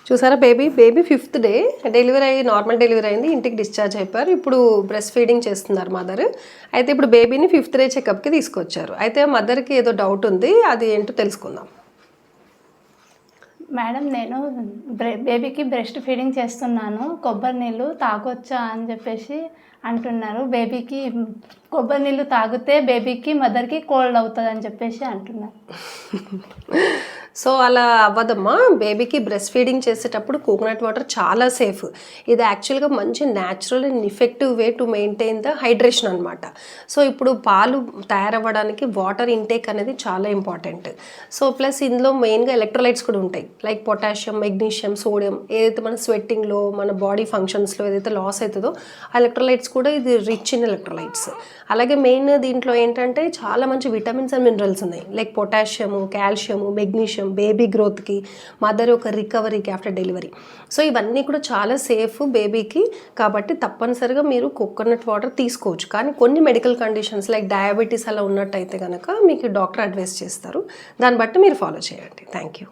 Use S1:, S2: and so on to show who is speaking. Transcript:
S1: చూసారా baby 5th day delivery అయ్యి normal delivery అయింది, ఇంటికి డిశ్చార్జ్ అయిపోయారు. ఇప్పుడు బ్రెస్ట్ ఫీడింగ్ చేస్తున్నారు మదర్. అయితే ఇప్పుడు బేబీని 5th డే చెకప్కి తీసుకొచ్చారు. అయితే మదర్కి ఏదో డౌట్ ఉంది, అది ఏంటో తెలుసుకుందాం.
S2: మేడం, నేను బేబీకి బ్రెస్ట్ ఫీడింగ్ చేస్తున్నాను, కొబ్బరి నీళ్ళు తాగొచ్చా అని చెప్పేసి అంటున్నారు. బేబీకి కొబ్బరి నీళ్ళు తాగితే బేబీకి మదర్కి కోల్డ్ అవుతుంది అని చెప్పేసి అంటున్నారు.
S1: సో అలా అవ్వదమ్మా. బేబీకి బ్రెస్ట్ ఫీడింగ్ చేసేటప్పుడు కోకోనట్ వాటర్ చాలా సేఫ్. ఇది యాక్చువల్గా మంచి natural and effective way to maintain the hydration అనమాట. సో ఇప్పుడు పాలు తయారవ్వడానికి వాటర్ ఇంటేక్ అనేది చాలా ఇంపార్టెంట్. సో ప్లస్ ఇందులో మెయిన్గా ఎలక్ట్రోలైట్స్ కూడా ఉంటాయి, లైక్ పొటాషియం, మెగ్నీషియం, సోడియం. ఏదైతే మన స్వెట్టింగ్లో మన బాడీ ఫంక్షన్స్లో ఏదైతే లాస్ అవుతుందో ఆ ఎలక్ట్రోలైట్స్ కూడా ఇది రిచ్ ఇన్ ఎలక్ట్రోలైట్స్. అలాగే మెయిన్ దీంట్లో ఏంటంటే చాలా మంచి విటమిన్స్ అండ్ మినరల్స్ ఉన్నాయి, like potassium, calcium, magnesium, baby గ్రోత్కి, మదర్ యొక్క రికవరీకి ఆఫ్టర్ డెలివరీ. సో ఇవన్నీ కూడా చాలా సేఫ్ బేబీకి. కాబట్టి తప్పనిసరిగా మీరు కోకోనట్ వాటర్ తీసుకోవచ్చు. కానీ కొన్ని మెడికల్ కండిషన్స్ లైక్ డయాబెటీస్ అలా ఉన్నట్టయితే కనుక మీకు డాక్టర్ అడ్వైస్ చేస్తారు, దాన్ని బట్టి మీరు ఫాలో చేయండి. Thank you.